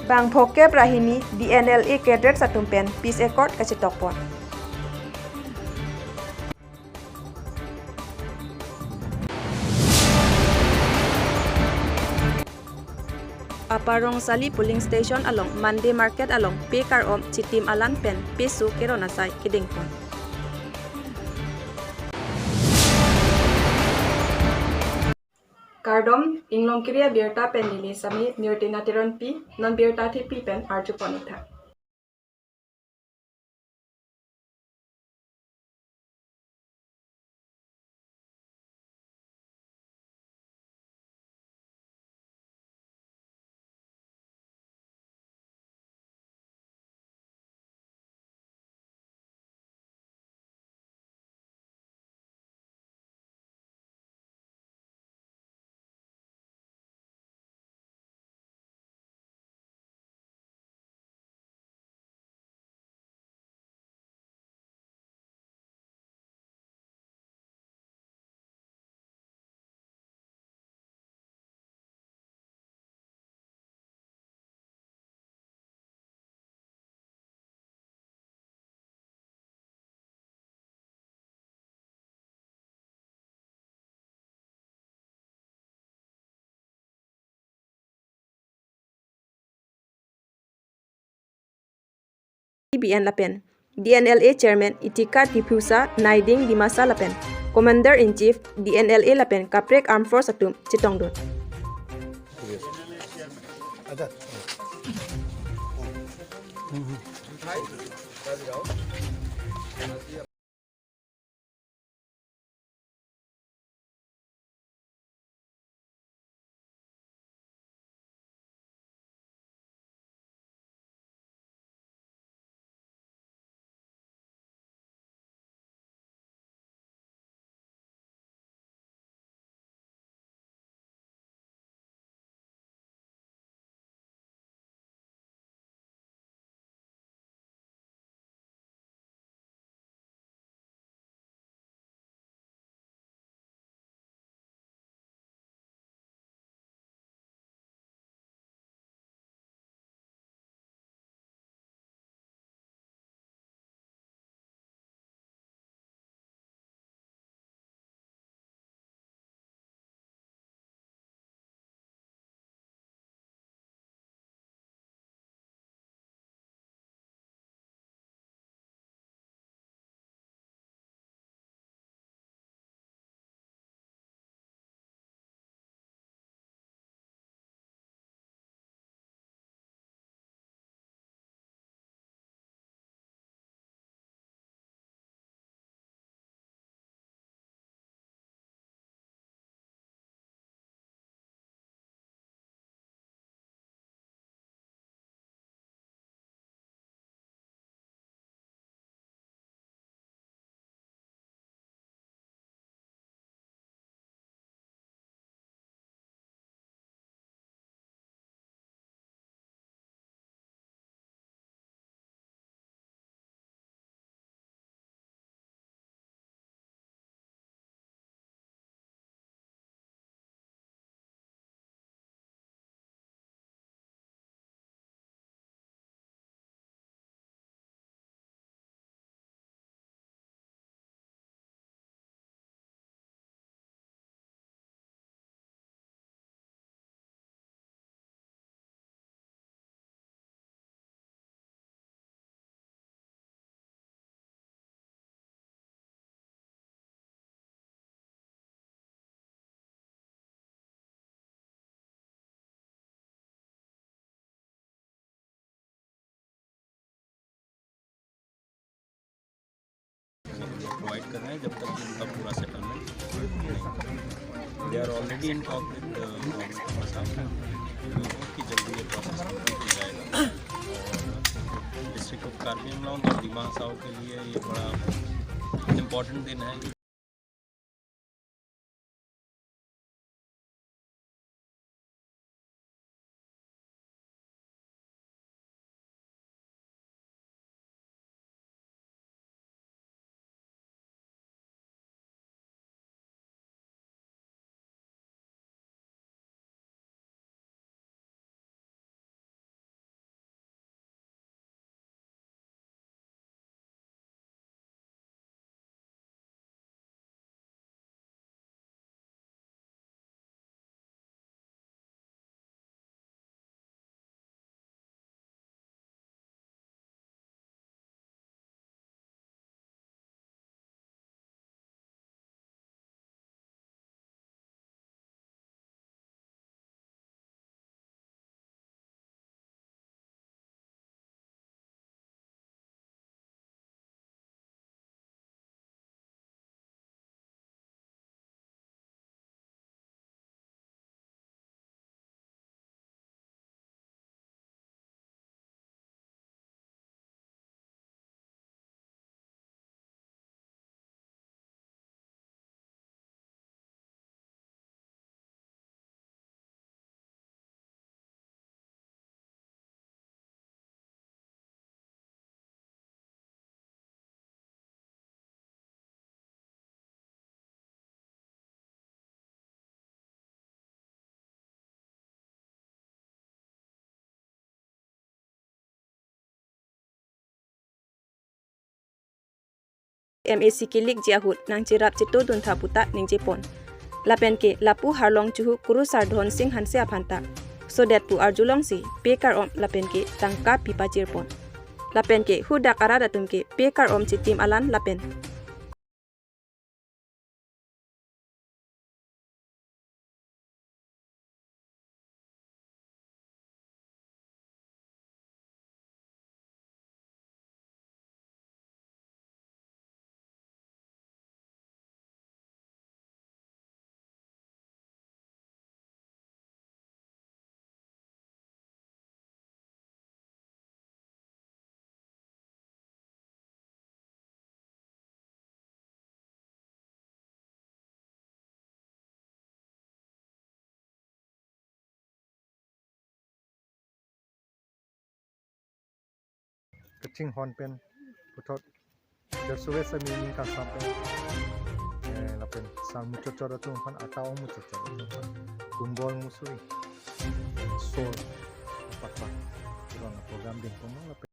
Bang phoke prahini DNLA cadet satumpen peace accord kacitokpon. Aparong Sali polling station along Monday market along pe karom chitim alan pen pesu keronasai kidingpon. Kardom inglong kriya birta penili sami nirtina tiron pi non birta thi pi pen arjuponitha. BN Lapen, DNLA Chairman Itika Tipusa Naiding Dimasa Lapen, Commander in Chief DNLA Lapen Kaprek Armed Force Atum Chitongdon. Provide कर रहे हैं जब तक उनका पूरा settlement they are already in talk with government of Assam कि जल्दी ये प्रोसेस कंप्लीट हो जाएगा और डिस्ट्रिक्ट ऑफ कार्बी आंगलॉन्ग और दिमा हसाओ के लिए ये बड़ा इम्पोर्टेंट दिन है। MAC kilik jiahut nang jirap citu dun thaputa ning jepon. Lapen ke lapu harlong chuhu kuru sardhon sing hanse aphanta. So that pu arjulong si pekar om lapen ke tangka pipa jirpon. Lapen ke hudak arada tum ke pekar om citim alan lapen. Kecing hon pen putot jasuwe sami kan sampai lapen sang mucho choro tu pan atau mucho choro tu pan kumbol musui sol patpat kurang program din kono lapen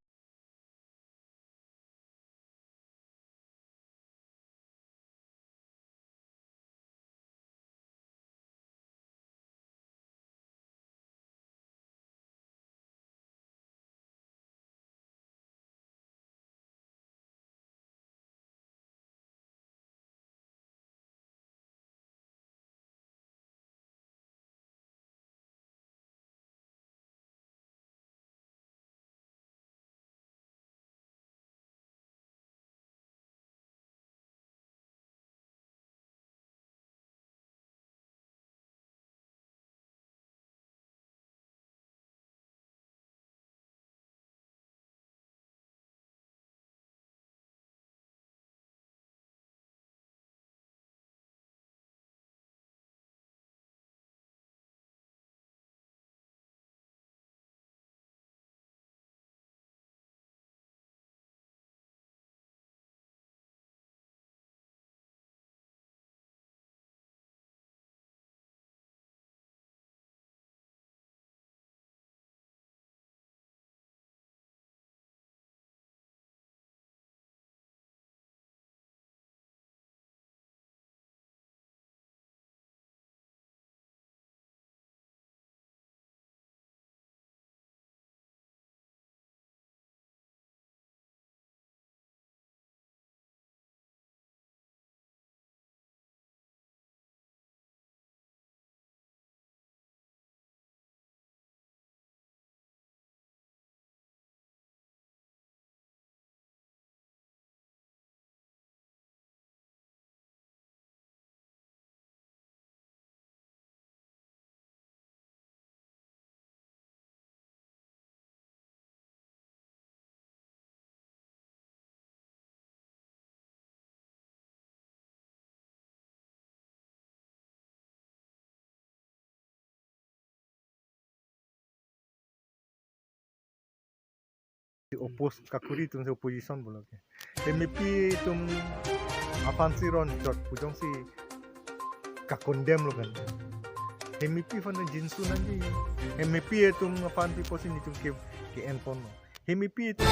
opos kakuri tum se opposition bolak MEP tum afansi ron jot pujong si kakondem lo kan MEP fan jinsu nanti MEP tum afansi posin tum ke enpon MEP itu